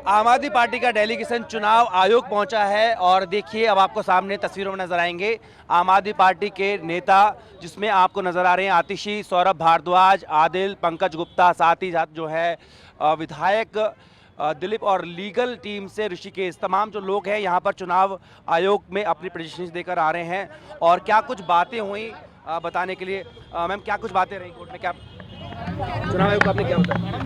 आम आदमी पार्टी का डेलीगेशन चुनाव आयोग पहुंचा है और देखिए अब आपको सामने तस्वीरों में नजर आएंगे आम आदमी पार्टी के नेता, जिसमें आपको नजर आ रहे हैं आतिशी, सौरभ भारद्वाज, आदिल, पंकज गुप्ता, साथ ही साथ जो है विधायक दिलीप और लीगल टीम से ऋषिकेश, तमाम जो लोग हैं यहाँ पर चुनाव आयोग में अपनी प्रेजेंटेशन देकर आ रहे हैं। और क्या कुछ बातें हुई बताने के लिए मैम, क्या कुछ बातें रही कोर्ट में, क्या चुनाव आयोग को आपने क्या बताया?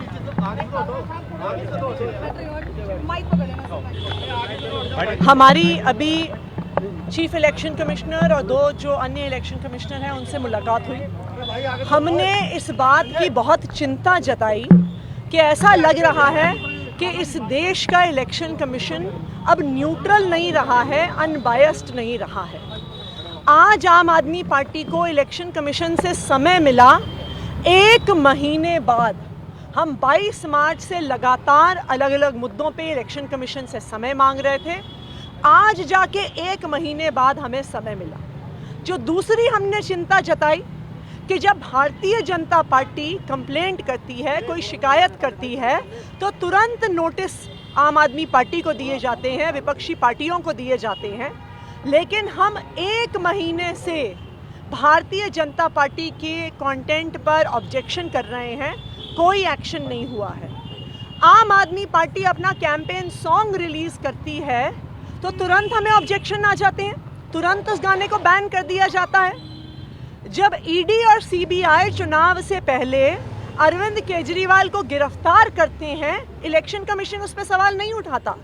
हमारी अभी चीफ इलेक्शन कमिश्नर और दो जो अन्य इलेक्शन कमिश्नर हैं उनसे मुलाकात हुई। हमने इस बात की बहुत चिंता जताई कि ऐसा लग रहा है कि इस देश का इलेक्शन कमीशन अब न्यूट्रल नहीं रहा है, अनबायस्ड नहीं रहा है। आज आम आदमी पार्टी को इलेक्शन कमीशन से समय मिला, 1 महीने बाद। हम 22 मार्च से लगातार अलग अलग मुद्दों पे इलेक्शन कमीशन से समय मांग रहे थे। आज जाके 1 महीने बाद हमें समय मिला। जो दूसरी हमने चिंता जताई कि जब भारतीय जनता पार्टी कंप्लेंट करती है, कोई शिकायत करती है, तो तुरंत नोटिस आम आदमी पार्टी को दिए जाते हैं, विपक्षी पार्टियों को दिए जाते हैं। लेकिन हम 1 महीने से भारतीय जनता पार्टी के कंटेंट पर ऑब्जेक्शन कर रहे हैं, कोई एक्शन नहीं हुआ है। आम आदमी पार्टी अपना कैंपेन सॉन्ग रिलीज करती है तो तुरंत हमें ऑब्जेक्शन आ जाते हैं, तुरंत उस गाने को बैन कर दिया जाता है। जब ईडी और सीबीआई चुनाव से पहले अरविंद केजरीवाल को गिरफ्तार करते हैं, इलेक्शन कमीशन उस पर सवाल नहीं उठाता।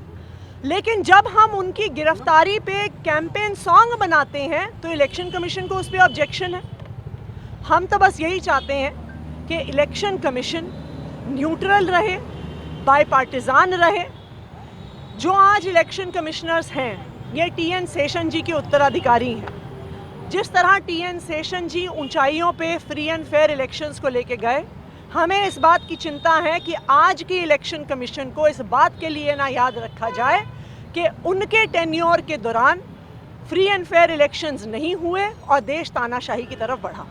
लेकिन जब हम उनकी गिरफ्तारी पे कैंपेन सॉन्ग बनाते हैं तो इलेक्शन कमीशन को उस पर ऑब्जेक्शन है। हम तो बस यही चाहते हैं कि इलेक्शन कमीशन न्यूट्रल रहे, बायपार्टिजान रहे। जो आज इलेक्शन कमिश्नर्स हैं ये टीएन शेषन जी के उत्तराधिकारी हैं। जिस तरह टीएन शेषन जी ऊंचाइयों पे फ्री एंड फेयर इलेक्शंस को लेके गए, हमें इस बात की चिंता है कि आज की इलेक्शन कमीशन को इस बात के लिए ना याद रखा जाए कि उनके टेन्योर के दौरान फ्री एंड फेयर इलेक्शंस नहीं हुए और देश तानाशाही की तरफ बढ़ा।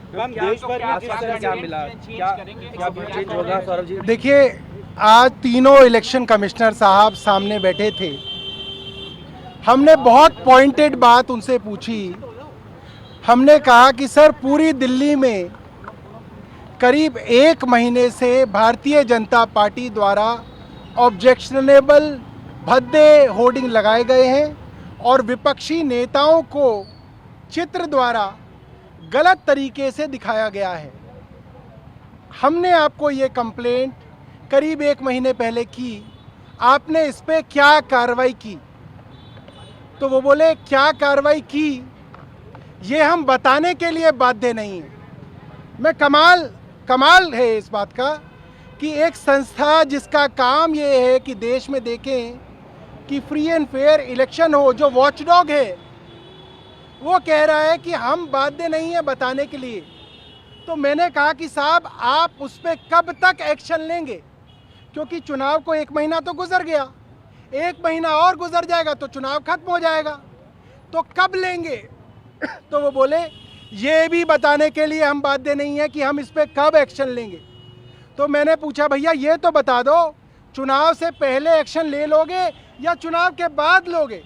देखिए, आज तीनों इलेक्शन कमिश्नर साहब सामने बैठे थे। हमने बहुत पॉइंटेड बात उनसे पूछी। हमने कहा कि सर, पूरी दिल्ली में करीब 1 महीने से भारतीय जनता पार्टी द्वारा ऑब्जेक्शनेबल भद्दे होर्डिंग लगाए गए हैं और विपक्षी नेताओं को चित्र द्वारा गलत तरीके से दिखाया गया है। हमने आपको ये कंप्लेंट करीब 1 महीने पहले की, आपने इस पे क्या कार्रवाई की? तो वो बोले क्या कार्रवाई की ये हम बताने के लिए बाध्य नहीं हैं। मैं कमाल है इस बात का कि एक संस्था जिसका काम ये है कि देश में देखें कि फ्री एंड फेयर इलेक्शन हो, जो वॉचडॉग है, वो कह रहा है कि हम बाध्य नहीं है बताने के लिए। तो मैंने कहा कि साहब, आप उस पर कब तक एक्शन लेंगे? क्योंकि चुनाव को 1 महीना तो गुजर गया, 1 महीना और गुजर जाएगा तो चुनाव खत्म हो जाएगा, तो कब लेंगे? तो वो बोले ये भी बताने के लिए हम बाध्य नहीं है कि हम इस पर कब एक्शन लेंगे। तो मैंने पूछा, भैया ये तो बता दो, चुनाव से पहले एक्शन ले लोगे या चुनाव के बाद लोगे?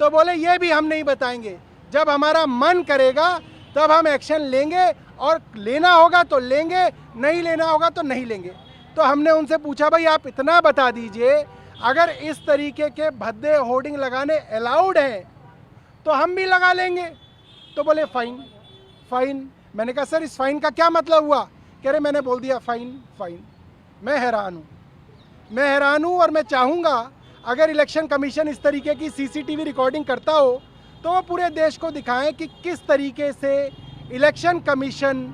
तो बोले ये भी हम नहीं बताएंगे, जब हमारा मन करेगा तब हम एक्शन लेंगे, और लेना होगा तो लेंगे, नहीं लेना होगा तो नहीं लेंगे। तो हमने उनसे पूछा, भाई आप इतना बता दीजिए, अगर इस तरीके के भद्दे होर्डिंग लगाने अलाउड हैं तो हम भी लगा लेंगे। तो बोले फाइन। मैंने कहा सर, इस फाइन का क्या मतलब हुआ? कह रहे मैंने बोल दिया फाइन। मैं हैरान हूँ और मैं चाहूँगा अगर इलेक्शन कमीशन इस तरीके की सीसीटीवी रिकॉर्डिंग करता हो तो वो पूरे देश को दिखाएं कि किस तरीके से इलेक्शन कमीशन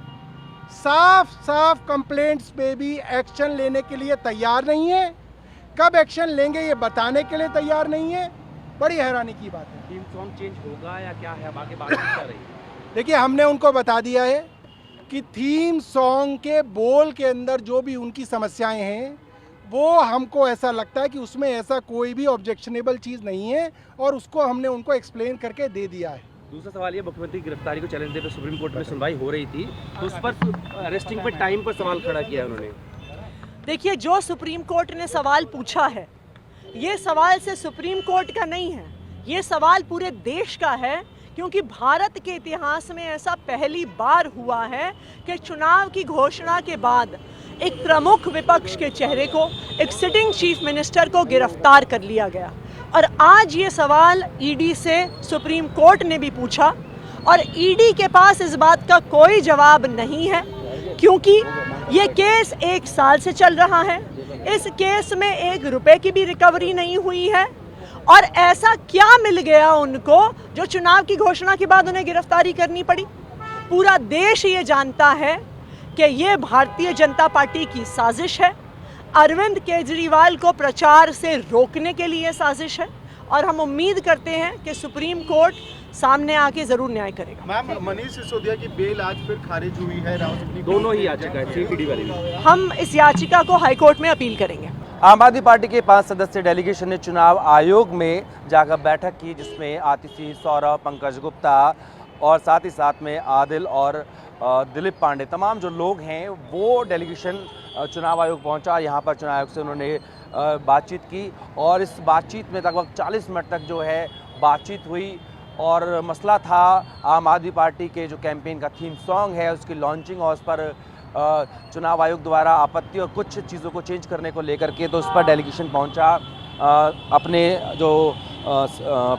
साफ कंप्लेंट्स पे भी एक्शन लेने के लिए तैयार नहीं है, कब एक्शन लेंगे ये बताने के लिए तैयार नहीं है। बड़ी हैरानी की बात है। टीम सॉन्ग चेंज होगा या क्या है, आगे बात कर रही है? देखिए, हमने उनको बता दिया है कि थीम सॉन्ग के बोल के अंदर जो भी उनकी समस्याएं हैं, वो हमको ऐसा लगता है कि उसमें ऐसा कोई भी ऑब्जेक्शनेबल चीज़ नहीं है, और उसको हमने उनको एक्सप्लेन करके दे दिया है। दूसरा सवाल ये, मुख्यमंत्री की गिरफ्तारी को चैलेंज देकर सुप्रीम कोर्ट में सुनवाई हो रही थी, तो उस पर अरेस्टिंग पर टाइम पर सवाल खड़ा किया उन्होंने। देखिए, जो सुप्रीम कोर्ट ने सवाल पूछा है ये सवाल से सुप्रीम कोर्ट का नहीं है, ये सवाल पूरे देश का है, क्योंकि भारत के इतिहास में ऐसा पहली बार हुआ है कि चुनाव की घोषणा के बाद एक प्रमुख विपक्ष के चेहरे को, एक सिटिंग चीफ मिनिस्टर को गिरफ्तार कर लिया गया। और आज ये सवाल ईडी से सुप्रीम कोर्ट ने भी पूछा और ईडी के पास इस बात का कोई जवाब नहीं है, क्योंकि ये केस 1 साल से चल रहा है। इस केस में 1 रुपए की भी रिकवरी नहीं हुई है। और ऐसा क्या मिल गया उनको जो चुनाव की घोषणा के बाद उन्हें गिरफ्तारी करनी पड़ी? पूरा देश ये जानता है कि ये भारतीय जनता पार्टी की साजिश है, अरविंद केजरीवाल को प्रचार से रोकने के लिए साजिश है। और हम उम्मीद करते हैं कि सुप्रीम कोर्ट सामने आके जरूर न्याय करेगा। मैम, मनीष सिसोदिया की बेल आज फिर खारिज हुई है। दोनों ही याचिका है, सीपीडी वाली भी। हम इस याचिका को हाईकोर्ट में अपील करेंगे। आम आदमी पार्टी के 5 सदस्यीय डेलीगेशन ने चुनाव आयोग में जाकर बैठक की, जिसमें आतिशी, सौरभ, पंकज गुप्ता और साथ ही साथ में आदिल और दिलीप पांडे, तमाम जो लोग हैं वो डेलीगेशन चुनाव आयोग पहुंचा। यहाँ पर चुनाव आयोग से उन्होंने बातचीत की और इस बातचीत में लगभग 40 मिनट तक जो है बातचीत हुई। और मसला था आम आदमी पार्टी के जो कैंपेन का थीम सॉन्ग है उसकी लॉन्चिंग और उस पर चुनाव आयोग द्वारा आपत्ति और कुछ चीज़ों को चेंज करने को लेकर के, तो उस पर डेलीगेशन पहुंचा, अपने जो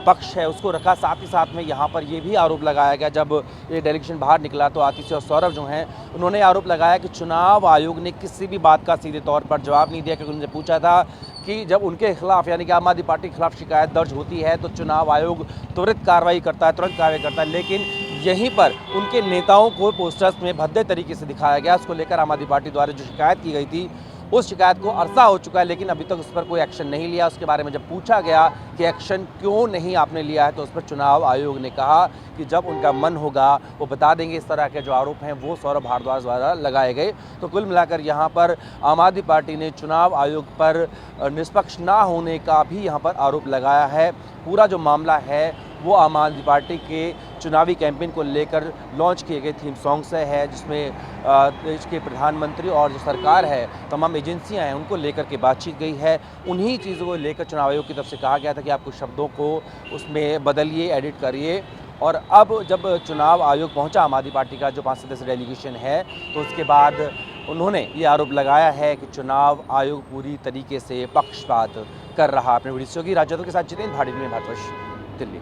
पक्ष है उसको रखा। साथ ही साथ में यहाँ पर ये भी आरोप लगाया गया, जब ये डेलीगेशन बाहर निकला तो आतिशी और सौरभ जो हैं उन्होंने आरोप लगाया कि चुनाव आयोग ने किसी भी बात का सीधे तौर पर जवाब नहीं दिया। क्योंकि उनसे पूछा था कि जब उनके खिलाफ यानी कि आम आदमी पार्टी के खिलाफ शिकायत दर्ज होती है तो चुनाव आयोग तुरंत कार्रवाई करता है, तुरंत कार्रवाई करता है, लेकिन यहीं पर उनके नेताओं को पोस्टर्स में भद्दे तरीके से दिखाया गया। उसको लेकर आम आदमी पार्टी द्वारा जो शिकायत की गई थी उस शिकायत को अरसा हो चुका है, लेकिन अभी तक उस पर कोई एक्शन नहीं लिया। उसके बारे में जब पूछा गया कि एक्शन क्यों नहीं आपने लिया है, तो उस पर चुनाव आयोग ने कहा कि जब उनका मन होगा वो बता देंगे। इस तरह के जो आरोप हैं वो सौरभ भारद्वाज द्वारा लगाए गए। तो कुल मिलाकर यहाँ पर आम आदमी पार्टी ने चुनाव आयोग पर निष्पक्ष ना होने का भी यहाँ पर आरोप लगाया है। पूरा जो मामला है वो आम आदमी पार्टी के चुनावी कैंपेन को लेकर लॉन्च किए गए थीम सॉन्ग से है, जिसमें देश के प्रधानमंत्री और जो सरकार है, तमाम एजेंसियां हैं, उनको लेकर के बातचीत गई है। उन्हीं चीज़ों को लेकर चुनाव आयोग की तरफ से कहा गया था कि आप कुछ शब्दों को उसमें बदलिए, एडिट करिए। और अब जब चुनाव आयोग पहुंचा आम आदमी पार्टी का जो 5 सदस्यीय डेलीगेशन है, तो उसके बाद उन्होंने ये आरोप लगाया है कि चुनाव आयोग पूरी तरीके से पक्षपात कर रहा। अपने वीडियो की राजनीति के साथ जितेंद्र भाटी में भारतवर्ष, दिल्ली।